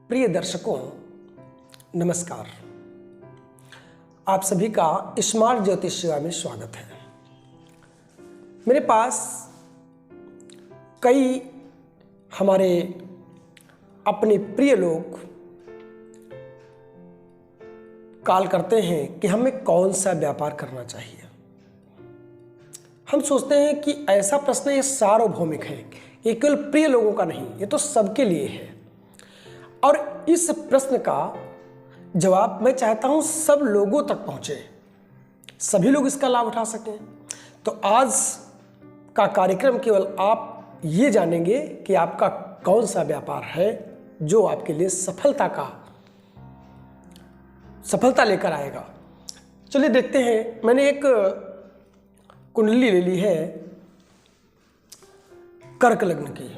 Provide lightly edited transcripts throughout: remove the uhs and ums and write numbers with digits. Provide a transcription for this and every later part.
प्रिय दर्शकों, नमस्कार। आप सभी का स्मार्ट ज्योतिष सेवा में स्वागत है। मेरे पास कई हमारे अपने प्रिय लोग कॉल करते हैं कि हमें कौन सा व्यापार करना चाहिए। हम सोचते हैं कि ऐसा प्रश्न ये सार्वभौमिक है, ये केवल प्रिय लोगों का नहीं, ये तो सबके लिए है। और इस प्रश्न का जवाब मैं चाहता हूं सब लोगों तक पहुंचे, सभी लोग इसका लाभ उठा सकें। तो आज का कार्यक्रम केवल आप ये जानेंगे कि आपका कौन सा व्यापार है जो आपके लिए सफलता लेकर आएगा। चलिए देखते हैं। मैंने एक कुंडली ले ली है कर्क लग्न की।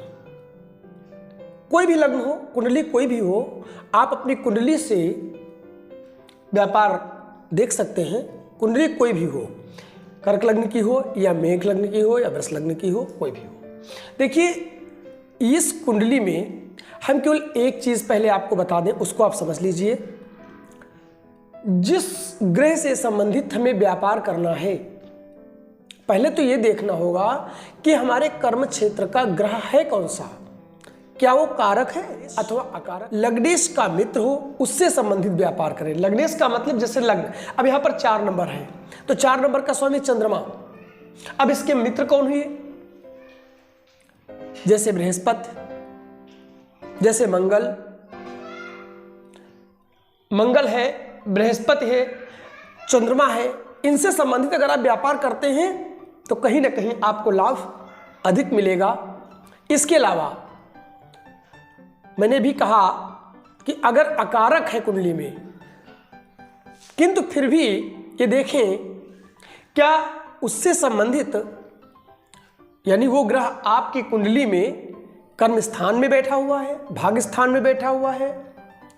कोई भी लग्न हो, कुंडली कोई भी हो, आप अपनी कुंडली से व्यापार देख सकते हैं। कुंडली कोई भी हो, कर्क लग्न की हो या मेघ लग्न की हो या वृष लग्न की हो, कोई भी हो। देखिए, इस कुंडली में हम केवल एक चीज पहले आपको बता दें, उसको आप समझ लीजिए। जिस ग्रह से संबंधित हमें व्यापार करना है, पहले तो यह देखना होगा कि हमारे कर्म क्षेत्र का ग्रह है कौन सा, क्या वो कारक है अथवा अकारक। लग्नेश का मित्र हो, उससे संबंधित व्यापार करें। लग्नेश का मतलब जैसे लग्न, अब यहां पर 4 नंबर है तो 4 नंबर का स्वामी चंद्रमा। अब इसके मित्र कौन हुए? जैसे बृहस्पति, जैसे मंगल है, बृहस्पति है, चंद्रमा है। इनसे संबंधित अगर आप व्यापार करते हैं तो कहीं ना कहीं आपको लाभ अधिक मिलेगा। इसके अलावा मैंने भी कहा कि अगर अकारक है कुंडली में, किंतु फिर भी ये देखें क्या उससे संबंधित, यानी वो ग्रह आपकी कुंडली में कर्म स्थान में बैठा हुआ है, भाग्य स्थान में बैठा हुआ है,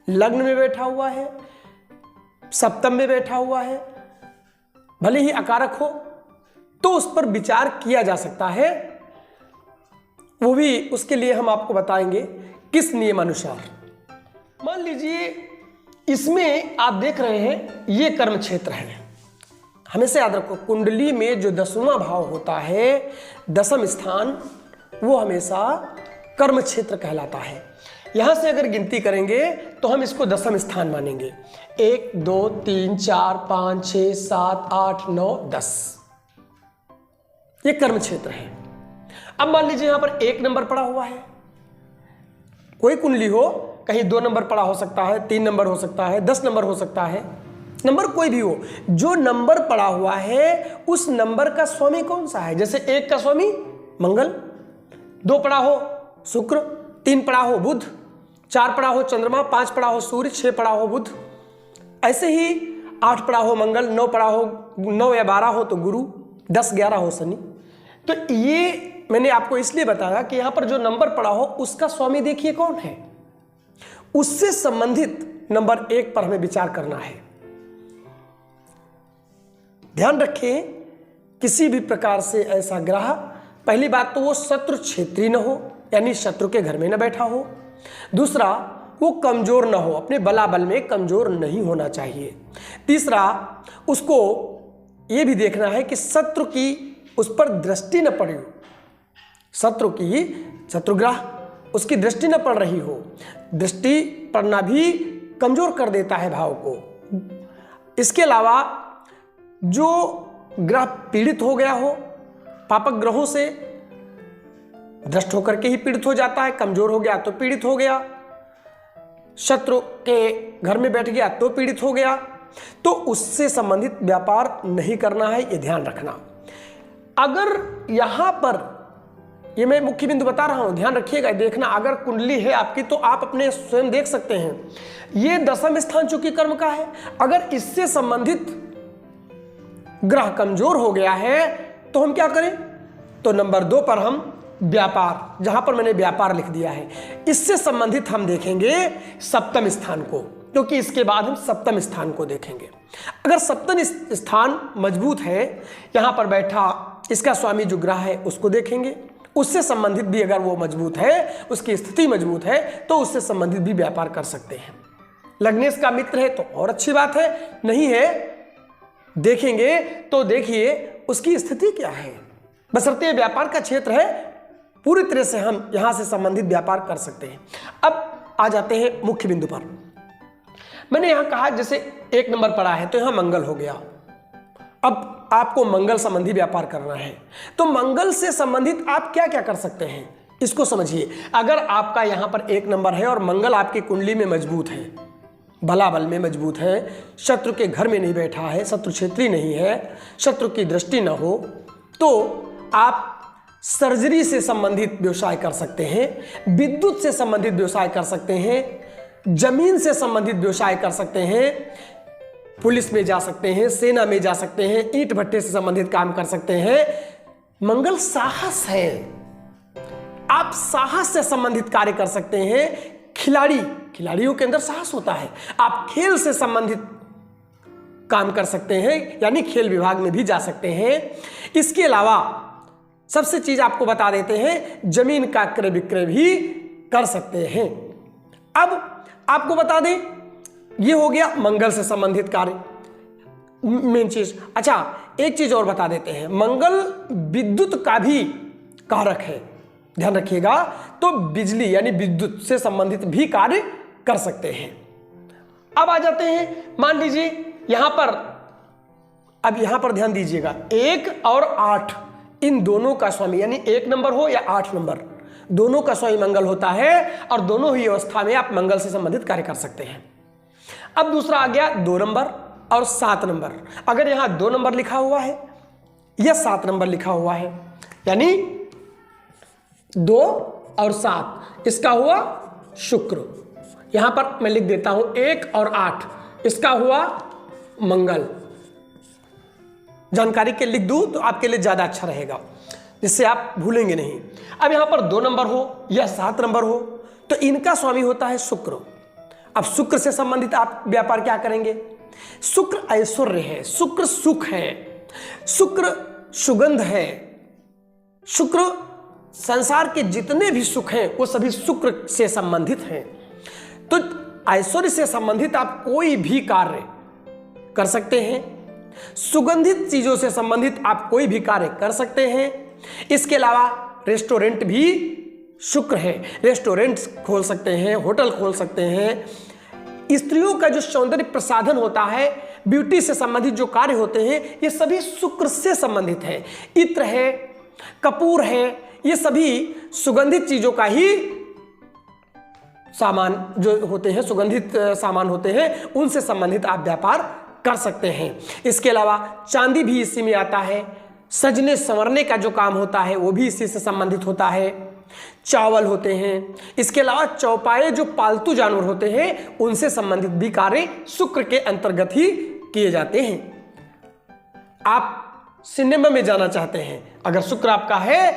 लग्न में बैठा हुआ है, सप्तम में बैठा हुआ है, भले ही अकारक हो, तो उस पर विचार किया जा सकता है। वो भी उसके लिए हम आपको बताएंगे किस नियमानुसार। मान लीजिए इसमें आप देख रहे हैं ये कर्म क्षेत्र है। हमेशा याद रखो, कुंडली में जो 10वां भाव होता है, 10वां स्थान, वो हमेशा कर्म क्षेत्र कहलाता है। यहां से अगर गिनती करेंगे तो हम इसको 10वां स्थान मानेंगे। 1 2 3 4 5 6 7 8 9 10, ये कर्म क्षेत्र है। अब मान लीजिए यहां पर 1 नंबर पड़ा हुआ है। कोई कुंडली हो, कहीं 2 नंबर पड़ा हो सकता है, 3 नंबर हो सकता है, 10 नंबर हो सकता है, नंबर कोई भी हो। जो नंबर पड़ा हुआ है उस नंबर का स्वामी कौन सा है? जैसे 1 का स्वामी मंगल, 2 पड़ा हो शुक्र, 3 पड़ा हो बुध, 4 पड़ा हो चंद्रमा, 5 पड़ा हो सूर्य, 6 पड़ा हो बुध, ऐसे ही 8 पड़ा हो मंगल, 9 पड़ा हो, 9 या 12 हो तो गुरु, 10 11 हो शनि। तो ये मैंने आपको इसलिए बताया कि यहां पर जो नंबर पड़ा हो उसका स्वामी देखिए कौन है, उससे संबंधित नंबर 1 पर हमें विचार करना है। ध्यान रखें, किसी भी प्रकार से ऐसा ग्रह, पहली बात तो वो शत्रु क्षेत्री न हो, यानी शत्रु के घर में न बैठा हो। दूसरा, वो कमजोर न हो, अपने बलाबल में कमजोर नहीं होना चाहिए। तीसरा, उसको ये भी देखना है कि शत्रु की उस पर दृष्टि न पड़ी हो, शत्रुग्रह उसकी दृष्टि न पड़ रही हो। दृष्टि पड़ना भी कमजोर कर देता है भाव को। इसके अलावा जो ग्रह पीड़ित हो गया हो, पापक ग्रहों से दृष्ट होकर के ही पीड़ित हो जाता है, कमजोर हो गया तो पीड़ित हो गया, शत्रु के घर में बैठ गया तो पीड़ित हो गया, तो उससे संबंधित व्यापार नहीं करना है, ये ध्यान रखना। अगर यहां पर, ये मैं मुख्य बिंदु बता रहा हूं, ध्यान रखिएगा, देखना। अगर कुंडली है आपकी तो आप अपने स्वयं देख सकते हैं, ये 10वां स्थान चूंकि कर्म का है, अगर इससे संबंधित ग्रह कमजोर हो गया है तो हम क्या करें? तो नंबर 2 पर हम व्यापार, जहां पर मैंने व्यापार लिख दिया है, इससे संबंधित हम देखेंगे 7वां स्थान को, क्योंकि इसके बाद हम 7वां स्थान को देखेंगे। अगर 7वां स्थान मजबूत है, यहां पर बैठा इसका स्वामी जो ग्रह है उसको देखेंगे, उससे संबंधित भी अगर वो मजबूत है, उसकी स्थिति मजबूत है, तो उससे संबंधित भी व्यापार कर सकते हैं। लग्नेश का मित्र है तो और अच्छी बात है, नहीं है देखेंगे तो देखिए उसकी स्थिति क्या है। बशर्ते व्यापार का क्षेत्र है, पूरी तरह से हम यहां से संबंधित व्यापार कर सकते हैं। अब आ जाते हैं मुख्य बिंदु पर। मैंने यहां कहा जैसे 1 नंबर पड़ा है तो यहां मंगल हो गया। अब आपको मंगल संबंधी व्यापार करना है, तो मंगल से संबंधित आप क्या क्या कर सकते हैं इसको समझिए। अगर आपका यहां पर 1 नंबर है और मंगल आपकी कुंडली में मजबूत है, भला बल में मजबूत है, शत्रु के घर में नहीं बैठा है, शत्रु क्षेत्री नहीं है, शत्रु की दृष्टि न हो, तो आप सर्जरी से संबंधित व्यवसाय कर सकते हैं, विद्युत से संबंधित व्यवसाय कर सकते हैं, जमीन से संबंधित व्यवसाय कर सकते हैं, पुलिस में जा सकते हैं, सेना में जा सकते हैं, ईंट भट्टे से संबंधित काम कर सकते हैं। मंगल साहस है, आप साहस से संबंधित कार्य कर सकते हैं। खिलाड़ियों के अंदर साहस होता है। आप खेल से संबंधित काम कर सकते हैं, यानी खेल विभाग में भी जा सकते हैं। इसके अलावा सबसे चीज आपको बता देते हैं, जमीन का क्रय विक्रय भी कर सकते हैं। अब आपको बता दें, ये हो गया मंगल से संबंधित कार्य, मेन चीज। अच्छा, एक चीज और बता देते हैं, मंगल विद्युत का भी कारक है, ध्यान रखिएगा। तो बिजली यानी विद्युत से संबंधित भी कार्य कर सकते हैं। अब आ जाते हैं, मान लीजिए यहां पर, अब यहां पर ध्यान दीजिएगा, 1 और 8 इन दोनों का स्वामी, यानी 1 नंबर हो या 8 नंबर, दोनों का स्वामी मंगल होता है और दोनों ही अवस्था में आप मंगल से संबंधित कार्य कर सकते हैं। अब दूसरा आ गया 2 नंबर और 7 नंबर। अगर यहां 2 नंबर लिखा हुआ है या 7 नंबर लिखा हुआ है, यानी 2 और 7, इसका हुआ शुक्र। यहां पर मैं लिख देता हूं 1 और 8, इसका हुआ मंगल। जानकारी के लिख दूं तो आपके लिए ज्यादा अच्छा रहेगा, जिससे आप भूलेंगे नहीं। अब यहां पर 2 नंबर हो या 7 नंबर हो तो इनका स्वामी होता है शुक्र। अब शुक्र से संबंधित आप व्यापार क्या करेंगे? शुक्र ऐश्वर्य है, शुक्र सुख है, शुक्र सुगंध है, शुक्र संसार के जितने भी सुख हैं वो सभी शुक्र से संबंधित हैं। तो ऐश्वर्य से संबंधित आप कोई भी कार्य कर सकते हैं, सुगंधित चीजों से संबंधित आप कोई भी कार्य कर सकते हैं। इसके अलावा रेस्टोरेंट भी शुक्र है, रेस्टोरेंट खोल सकते हैं, होटल खोल सकते हैं। स्त्रियों का जो सौंदर्य प्रसाधन होता है, ब्यूटी से संबंधित जो कार्य होते हैं, ये सभी शुक्र से संबंधित है। इत्र है, कपूर है, ये सभी सुगंधित चीजों का ही सामान जो होते हैं, सुगंधित सामान होते हैं, उनसे संबंधित आप व्यापार कर सकते हैं। इसके अलावा चांदी भी इसी में आता है। सजने संवरने का जो काम होता है वो भी इसी से संबंधित होता है। चावल होते हैं। इसके अलावा चौपाए जो पालतू जानवर होते हैं उनसे संबंधित भी कार्य शुक्र के अंतर्गत ही किए जाते हैं। आप सिनेमा में जाना चाहते हैं, अगर शुक्र आपका है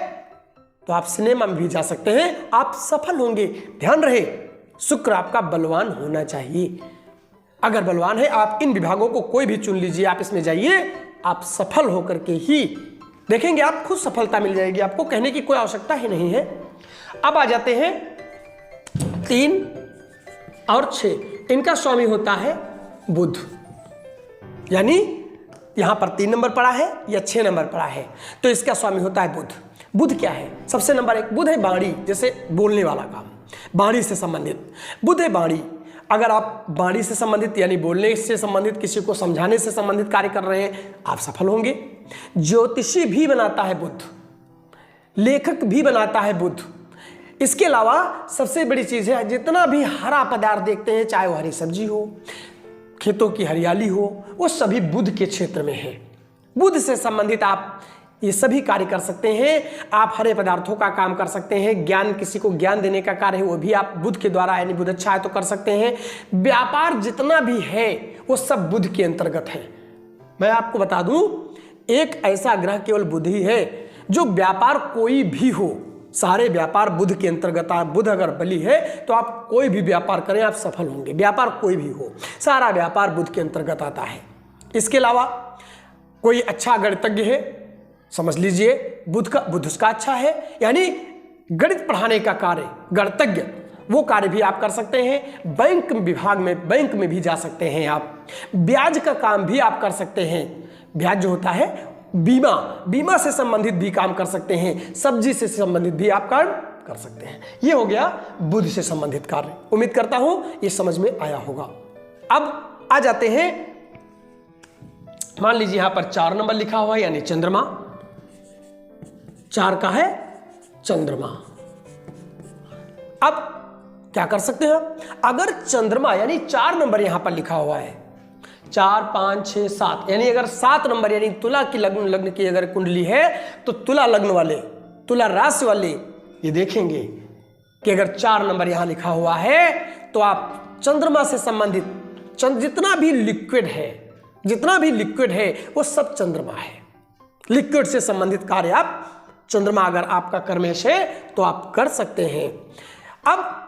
तो आप सिनेमा में भी जा सकते हैं, आप सफल होंगे। ध्यान रहे, शुक्र आपका बलवान होना चाहिए। अगर बलवान है, आप इन विभागों को कोई भी चुन लीजिए, आप इसमें जाइए, आप सफल होकर के ही देखेंगे, आप खुद सफलता मिल जाएगी, आपको कहने की कोई आवश्यकता ही नहीं है। अब आ जाते हैं 3 और 6, इनका स्वामी होता है बुध। यानी यहां पर 3 नंबर पड़ा है या 6 नंबर पड़ा है तो इसका स्वामी होता है बुध। बुध क्या है? सबसे नंबर 1 बुध है वाणी, जैसे बोलने वाला काम, वाणी से संबंधित बुध है। वाणी, अगर आप वाणी से संबंधित यानी बोलने से संबंधित, किसी को समझाने से संबंधित कार्य कर रहे हैं, आप सफल होंगे। ज्योतिषी भी बनाता है बुध, लेखक भी बनाता है बुध। इसके अलावा सबसे बड़ी चीज है, जितना भी हरा पदार्थ देखते हैं, चाहे वो हरी सब्जी हो, खेतों की हरियाली हो, वो सभी बुध के क्षेत्र में है। बुध से संबंधित आप ये सभी कार्य कर सकते हैं। आप हरे पदार्थों का काम कर सकते हैं, ज्ञान, किसी को ज्ञान देने का कार्य है वो भी आप बुध के द्वारा, यानी बुध अच्छा है तो कर सकते हैं। व्यापार जितना भी है वो सब बुध के अंतर्गत है। मैं आपको बता दूं, एक ऐसा ग्रह केवल बुध ही है जो व्यापार कोई भी हो, सारे व्यापार बुध के अंतर्गत। बुध अगर बली है तो आप कोई भी व्यापार करें, आप सफल होंगे। व्यापार कोई भी हो, सारा व्यापार बुध के अंतर्गत आता है। इसके अलावा कोई अच्छा गणितज्ञ है, समझ लीजिए बुध उसका अच्छा है, यानी गणित पढ़ाने का कार्य, गणितज्ञ वो कार्य भी आप कर सकते हैं। बैंक विभाग में, बैंक में भी जा सकते हैं आप। ब्याज का काम भी आप कर सकते हैं, ब्याज जो होता है बीमा से संबंधित भी काम कर सकते हैं। सब्जी से संबंधित भी आप काम कर सकते हैं। ये हो गया बुध से संबंधित कार्य। उम्मीद करता हूं ये समझ में आया होगा। अब आ जाते हैं, मान लीजिए यहां पर 4 नंबर लिखा हुआ है, यानी चंद्रमा। 4 का है चंद्रमा। अब क्या कर सकते हैं, अगर चंद्रमा यानी 4 नंबर यहां पर लिखा हुआ है, 4, 5, 6, 7, यानी अगर 7 नंबर यानी तुला की लग्न की अगर कुंडली है तो तुला लग्न वाले, तुला राशि वाले ये देखेंगे कि अगर 4 नंबर यहां लिखा हुआ है तो आप चंद्रमा से संबंधित जितना भी लिक्विड है वो सब चंद्रमा है। लिक्विड से संबंधित कार्य आप, चंद्रमा अगर आपका कर्मेश है तो आप कर सकते हैं। अब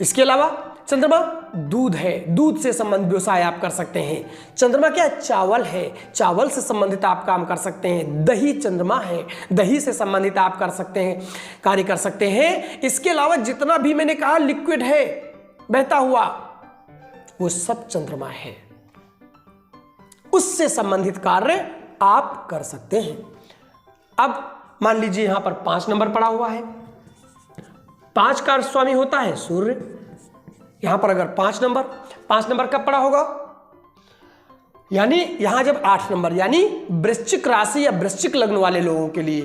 इसके अलावा चंद्रमा दूध है, दूध से संबंधित व्यवसाय आप कर सकते हैं। चंद्रमा क्या है, चावल है, चावल से संबंधित आप काम कर सकते हैं। दही चंद्रमा है, दही से संबंधित आप कर सकते हैं, कार्य कर सकते हैं। इसके अलावा जितना भी मैंने कहा लिक्विड है, बहता हुआ, वो सब चंद्रमा है, उससे संबंधित कार्य आप कर सकते हैं। अब मान लीजिए यहां पर 5 नंबर पड़ा हुआ है, 5 का स्वामी होता है सूर्य। यहां पर अगर 5 नंबर कब पड़ा होगा, यानी यहां जब 8 नंबर यानी वृश्चिक राशि या वृश्चिक लग्न वाले लोगों के लिए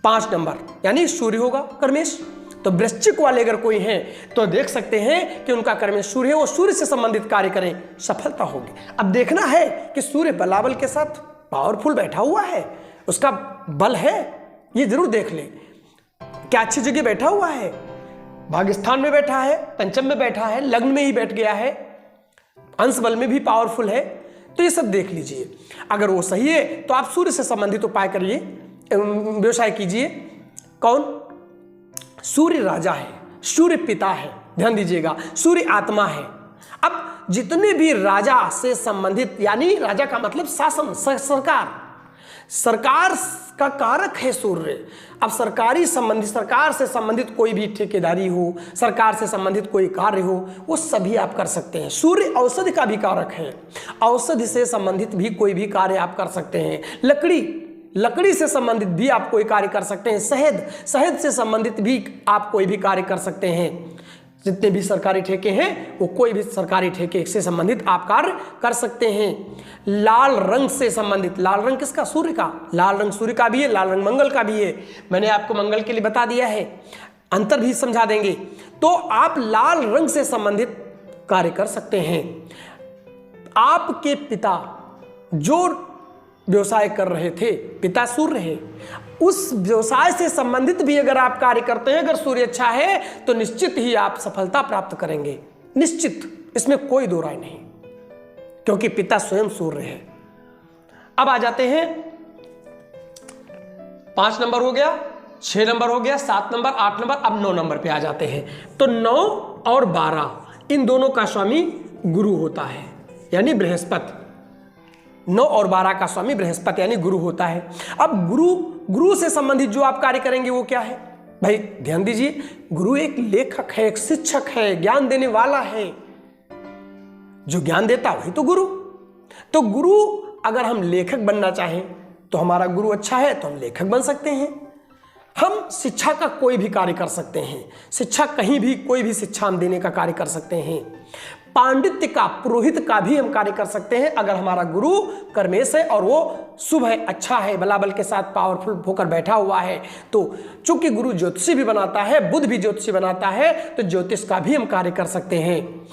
5 नंबर यानी सूर्य होगा कर्मेश। तो वृश्चिक वाले अगर कोई हैं तो देख सकते हैं कि उनका कर्मेश सूर्य है, वो सूर्य से संबंधित कार्य करें, सफलता होगी। अब देखना है कि सूर्य बलाबल के साथ पावरफुल बैठा हुआ है, उसका बल है, ये जरूर देख ले। क्या अच्छी जगह बैठा हुआ है, भाग्यस्थान में बैठा है, पंचम में बैठा है, लग्न में ही बैठ गया है, अंश बल में भी पावरफुल है, तो ये सब देख लीजिए। अगर वो सही है तो आप सूर्य से संबंधित उपाय करिए, व्यवसाय कीजिए। कौन, सूर्य राजा है, सूर्य पिता है, ध्यान दीजिएगा, सूर्य आत्मा है। अब जितने भी राजा से संबंधित, यानी राजा का मतलब शासन, सरकार का कारक है सूर्य। अब सरकार से संबंधित कोई भी ठेकेदारी हो, सरकार से संबंधित कोई कार्य हो, वो सभी आप कर सकते हैं। सूर्य औषधि का भी कारक है, औषधि से संबंधित भी कोई भी कार्य आप कर सकते हैं। लकड़ी से संबंधित भी आप कोई कार्य कर सकते हैं। शहद से संबंधित भी आप कोई भी कार्य कर सकते हैं। जितने भी सरकारी ठेके हैं वो कोई भी सरकारी ठेके से संबंधित आप कार्य कर सकते हैं। लाल रंग से संबंधित, लाल रंग किसका, सूर्य का, लाल रंग सूर्य का भी है, लाल रंग मंगल का भी है। मैंने आपको मंगल के लिए बता दिया है, अंतर भी समझा देंगे। तो आप लाल रंग से संबंधित कार्य कर सकते हैं। आपके पिता जो व्यवसाय कर रहे थे, पिता सूर्य है, उस व्यवसाय से संबंधित भी अगर आप कार्य करते हैं, अगर सूर्य अच्छा है तो निश्चित ही आप सफलता प्राप्त करेंगे, निश्चित, इसमें कोई दो राय नहीं, क्योंकि पिता स्वयं सूर्य है। अब आ जाते हैं 5 नंबर हो गया, 6 नंबर हो गया, 7 नंबर, 8 नंबर, अब 9 नंबर पे आ जाते हैं। तो 9 और 12 इन दोनों का स्वामी गुरु होता है, यानी बृहस्पति। 9 और 12 का स्वामी बृहस्पति यानी गुरु होता है। अब गुरु से संबंधित जो आप कार्य करेंगे वो क्या है भाई, ध्यान दीजिए। गुरु एक लेखक है, एक शिक्षक है, ज्ञान देने वाला है। जो ज्ञान देता वही तो गुरु। तो गुरु, अगर हम लेखक बनना चाहें तो हमारा गुरु अच्छा है तो हम लेखक बन सकते हैं। हम शिक्षा का कोई भी कार्य कर सकते हैं, शिक्षा कहीं भी कोई भी शिक्षा हम देने का कार्य कर सकते हैं। पांडित्य का, पुरोहित का भी हम कार्य कर सकते हैं अगर हमारा गुरु कर्मेश है और वो शुभ है, अच्छा है, बलाबल के साथ पावरफुल होकर बैठा हुआ है। तो चूंकि गुरु ज्योतिषी भी बनाता है, बुध भी ज्योतिषी बनाता है, तो ज्योतिष का भी हम कार्य कर सकते हैं।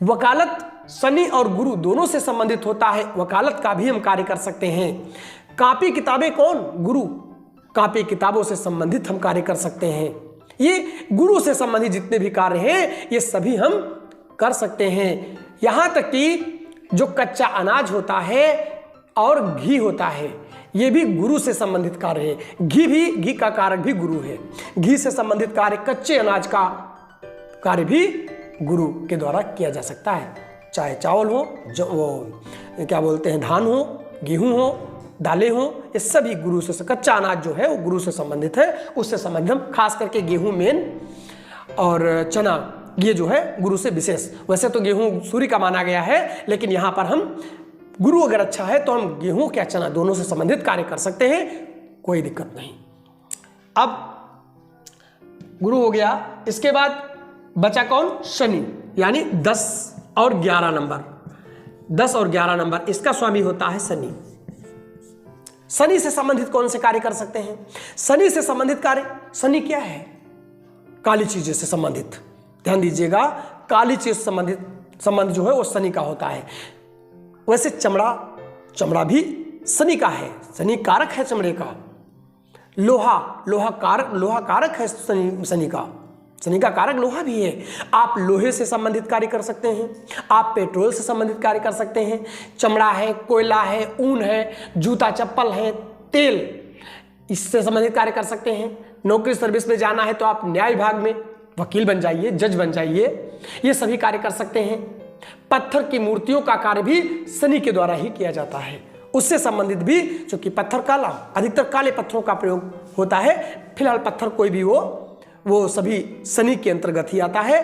वकालत शनि और गुरु दोनों से संबंधित होता है, वकालत का भी हम कार्य कर सकते हैं। कॉपी किताबें कौन, गुरु, कॉपी किताबों से संबंधित हम कार्य कर सकते हैं। ये गुरु से संबंधित जितने भी कार्य हैं ये सभी हम कर सकते हैं। यहां तक कि जो कच्चा अनाज होता है और घी होता है, ये भी गुरु से संबंधित कार्य है। घी का कारक भी गुरु है। घी से संबंधित कार्य, कच्चे अनाज का कार्य भी गुरु के द्वारा किया जा सकता है। चाहे चावल हो, जो वो क्या बोलते हैं, धान हो, गेहूं हो, दालें हों, ये सभी गुरु से, कच्चा अनाज जो है वो गुरु से संबंधित है, उससे संबंधित हम खास करके गेहूं मेन और चना ये जो है गुरु से विशेष। वैसे तो गेहूं सूर्य का माना गया है, लेकिन यहाँ पर हम गुरु अगर अच्छा है तो हम गेहूं क्या चना दोनों से संबंधित कार्य कर सकते हैं, कोई दिक्कत नहीं। अब गुरु हो गया, इसके बाद बचा कौन? शनि, यानी 10 और 11 नंबर। 10 और 11 नंबर इसका स्वामी होता है शनि। शनि से संबंधित कौन से कार्य कर सकते हैं? शनि से संबंधित कार्य, शनि क्या है? काली चीजों से संबंधित, ध्यान दीजिएगा, काली चीज संबंध जो है वो शनि का होता है। वैसे चमड़ा भी शनि का है, शनि कारक है चमड़े का। लोहा कारक है शनि का, शनि का कारक लोहा भी है। आप लोहे से संबंधित कार्य कर सकते हैं, आप पेट्रोल से संबंधित कार्य कर सकते हैं, चमड़ा है, कोयला है, ऊन है, जूता चप्पल है, तेल, इससे संबंधित कार्य कर सकते हैं। नौकरी सर्विस में जाना है तो आप न्याय विभाग में वकील बन जाइए, जज बन जाइए, ये सभी कार्य कर सकते हैं। पत्थर की मूर्तियों का कार्य भी शनि के द्वारा ही किया जाता है, उससे संबंधित भी, क्योंकि पत्थर काला, अधिकतर काले पत्थरों का प्रयोग होता है। फिलहाल पत्थर कोई भी वो सभी शनि के अंतर्गत ही आता है।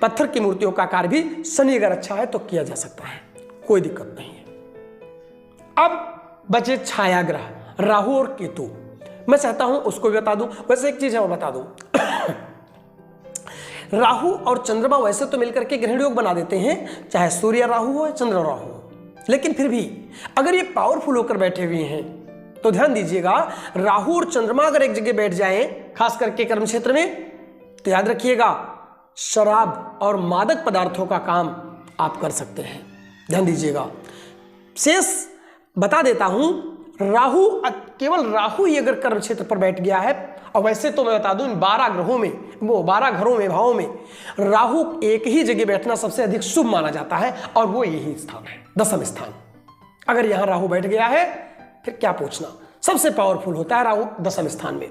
पत्थर की मूर्तियों का कार्य भी शनि अगर अच्छा है तो किया जा सकता है, कोई दिक्कत नहीं है। अब बचे छाया ग्रह राहु और केतु, मैं चाहता हूं उसको भी बता दूं। वैसे एक चीज है और बता दूं, राहु और चंद्रमा वैसे तो मिलकर के ग्रहण योग बना देते हैं, चाहे सूर्य राहु हो या चंद्र राहु हो, लेकिन फिर भी अगर ये पावरफुल होकर बैठे हुए हैं तो ध्यान दीजिएगा, राहु और चंद्रमा अगर एक जगह बैठ जाएं, खास करके कर्म क्षेत्र में, तो याद रखिएगा शराब और मादक पदार्थों का काम आप कर सकते हैं। ध्यान दीजिएगा, शेष बता देता हूं, राहु, केवल राहु ही अगर कर्म क्षेत्र पर बैठ गया है, और वैसे तो मैं बता दूं इन 12 ग्रहों में, वो 12 घरों में, भावों में राहु एक ही जगह बैठना सबसे अधिक शुभ माना जाता है, और वो यही स्थान है, 10वां स्थान। अगर यहां राहु बैठ गया है फिर क्या पूछना, सबसे पावरफुल होता है राहु 10वें स्थान में।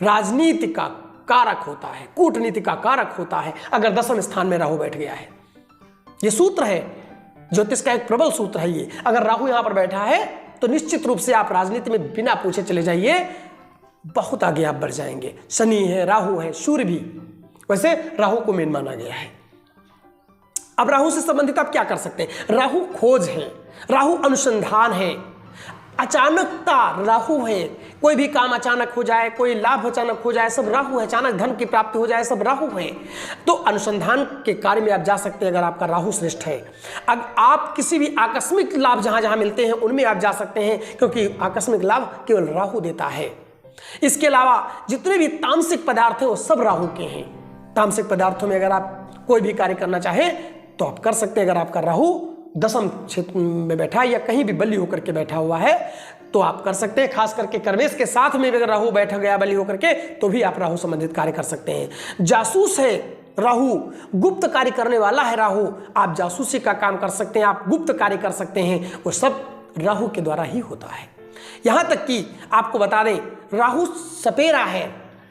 राजनीति का कारक होता है, कूटनीति का कारक होता है अगर 10वें स्थान में राहु बैठ गया है। यह सूत्र है, ज्योतिष का एक प्रबल सूत्र है ये। अगर राहु यहां पर बैठा है तो निश्चित रूप से आप राजनीति में बिना पूछे चले जाइए, बहुत आगे आप बढ़ जाएंगे। शनि है, राहु है, सूर्य भी, वैसे राहु को मेन माना गया है। अब राहु से संबंधित आप क्या कर सकते हैं? राहु खोज है, राहु अनुसंधान है, अचानकता राहु है, कोई भी काम अचानक हो जाए, कोई लाभ अचानक हो जाए, सब राहु है। अचानक धन की प्राप्ति हो जाए, सब राहु है। तो अनुसंधान के कार्य में आप जा सकते हैं अगर आपका राहु श्रेष्ठ है। अब आप किसी भी आकस्मिक लाभ जहां जहां मिलते हैं उनमें आप जा सकते हैं, क्योंकि आकस्मिक लाभ केवल राहु देता है। इसके अलावा जितने भी तामसिक पदार्थ है वो सब राहु के हैं। तामसिक पदार्थों में अगर आप कोई भी कार्य करना चाहें तो आप कर सकते हैं। अगर आपका राहु 10वें क्षेत्र में बैठा है या कहीं भी बली होकर के बैठा हुआ है तो आप कर सकते हैं। खास करके कर्मेश के साथ में अगर राहु बैठा गया बली होकर के तो भी आप राहु संबंधित कार्य कर सकते हैं। जासूस है राहु, गुप्त कार्य करने वाला है राहु, आप जासूसी का काम कर सकते हैं, आप गुप्त कार्य कर सकते हैं, वो सब राहु के द्वारा ही होता है। यहां तक कि आपको बता दें राहु सपेरा है,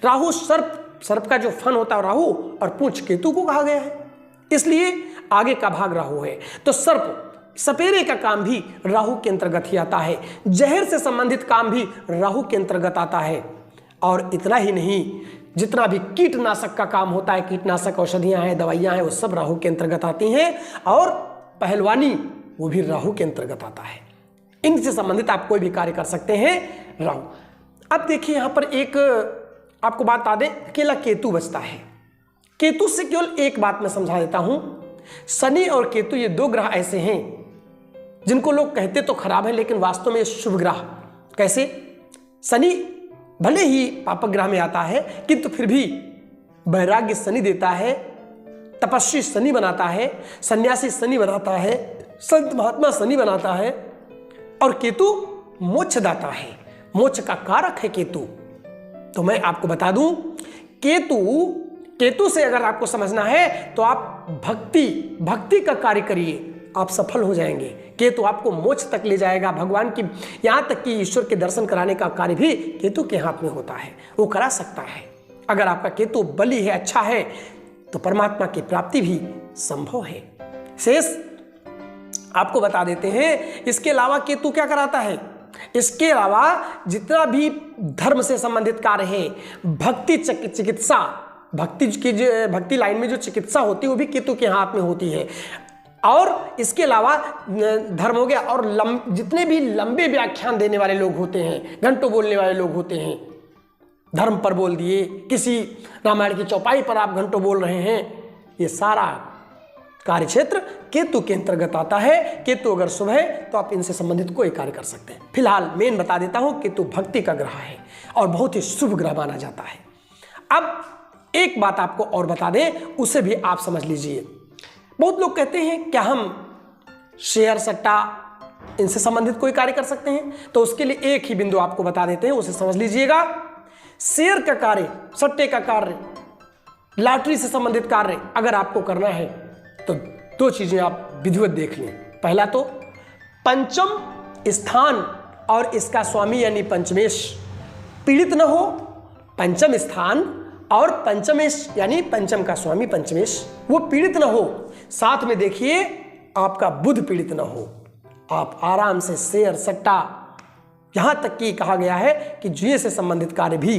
राहु सर्प का जो फन होता है राहु, और पूंछ केतु को कहा गया है, इसलिए आगे का भाग राहु है। तो सपेरे का काम भी राहु के अंतर्गत ही आता है। जहर से संबंधित काम भी राहु के अंतर्गत आता है। और इतना ही नहीं, जितना भी कीटनाशक का काम होता है, कीटनाशक औषधियां हैं, दवाइयां हैं, वो सब राहु के अंतर्गत आती हैं। और पहलवानी वो भी राहु के अंतर्गत आता है। इनसे संबंधित आप कोई भी कार्य कर सकते हैं राहु। अब देखिए यहां पर एक आपको बात बता दें, अकेला केतु बचता है। केतु से केवल एक बात मैं समझा देता हूं, शनि और केतु ये दो ग्रह ऐसे हैं जिनको लोग कहते तो खराब है लेकिन वास्तव में शुभ ग्रह। कैसे? शनि भले ही पापक ग्रह में आता है किंतु फिर भी वैराग्य शनि देता है, तपस्वी शनि बनाता है, सन्यासी शनि बनाता है, संत महात्मा शनि बनाता है। और केतु मोक्षदाता है, मोक्ष का कारक है केतु। तो मैं आपको बता दूं, केतु से अगर आपको समझना है तो आप भक्ति का कार्य करिए, आप सफल हो जाएंगे। केतु आपको मोक्ष तक ले जाएगा, भगवान की, यहां तक कि ईश्वर के दर्शन कराने का कार्य भी केतु के हाथ में होता है, वो करा सकता है। अगर आपका केतु बली है, अच्छा है, तो परमात्मा की प्राप्ति भी संभव है। शेष आपको बता देते हैं। इसके अलावा केतु क्या कराता है? इसके अलावा जितना भी धर्म से संबंधित कार्य है, भक्ति चिकित्सा, भक्ति लाइन में जो चिकित्सा होती है वो भी केतु के हाथ में होती है। और इसके अलावा धर्म हो गया, और जितने भी लंबे व्याख्यान देने वाले लोग होते हैं, घंटों बोलने वाले लोग होते हैं, धर्म पर बोल दिए, किसी रामायण की चौपाई पर आप घंटों बोल रहे हैं, ये सारा कार्य क्षेत्र केतु के अंतर्गत आता है। केतु अगर शुभ है तो आप इनसे संबंधित कोई कार्य कर सकते हैं। फिलहाल मेन बता देता हूं, केतु भक्ति का ग्रह है और बहुत ही शुभ ग्रह माना जाता है। अब एक बात आपको और बता दें, उसे भी आप समझ लीजिए। बहुत लोग कहते हैं क्या हम शेयर सट्टा इनसे संबंधित कोई कार्य कर सकते हैं? तो उसके लिए एक ही बिंदु आपको बता देते हैं, उसे समझ लीजिएगा। शेयर का कार्य, सट्टे का कार्य, लॉटरी से संबंधित कार्य अगर आपको करना है तो दो चीजें आप विधिवत देख लें। पहला तो पंचम स्थान और इसका स्वामी यानी पंचमेश पीड़ित न हो। पंचम स्थान और पंचमेश यानी पंचम का स्वामी पंचमेश वो पीड़ित न हो। साथ में देखिए आपका बुध पीड़ित न हो। आप आराम से शेयर सट्टा, यहां तक कि कहा गया है कि जुए से संबंधित कार्य भी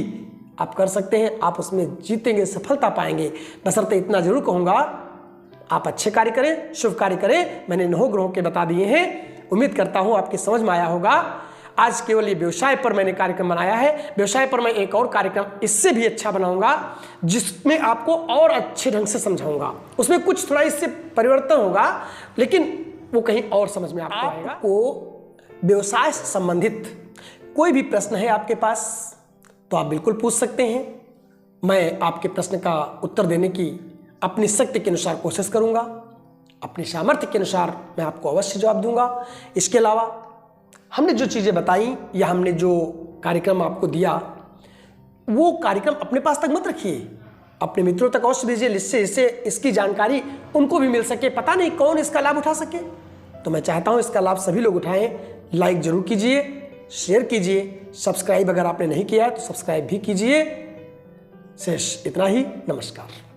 आप कर सकते हैं। आप उसमें जीतेंगे, सफलता पाएंगे। बशर्ते इतना जरूर कहूंगा, आप अच्छे कार्य करें, शुभ कार्य करें। मैंने 9 ग्रहों के बता दिए हैं। उम्मीद करता हूं आपकी समझ में आया होगा। आज केवल ये व्यवसाय पर मैंने कार्यक्रम बनाया है। व्यवसाय पर मैं एक और कार्यक्रम इससे भी अच्छा बनाऊंगा, जिसमें आपको और अच्छे ढंग से समझाऊंगा। उसमें कुछ थोड़ा इससे परिवर्तन होगा, लेकिन वो कहीं और समझ में आपको आएगा। आपको व्यवसाय से संबंधित कोई भी प्रश्न है आपके पास तो आप बिल्कुल पूछ सकते हैं। मैं आपके प्रश्न का उत्तर देने की अपनी शक्ति के अनुसार कोशिश करूंगा। अपनी सामर्थ्य के अनुसार मैं आपको अवश्य जवाब दूंगा। इसके अलावा हमने जो चीज़ें बताई या हमने जो कार्यक्रम आपको दिया, वो कार्यक्रम अपने पास तक मत रखिए, अपने मित्रों तक अवश्य दीजिए, जिससे इसकी जानकारी उनको भी मिल सके। पता नहीं कौन इसका लाभ उठा सके, तो मैं चाहता हूँ इसका लाभ सभी लोग उठाएं। लाइक जरूर कीजिए, शेयर कीजिए, सब्सक्राइब अगर आपने नहीं किया है तो सब्सक्राइब भी कीजिए। शेष इतना ही। नमस्कार।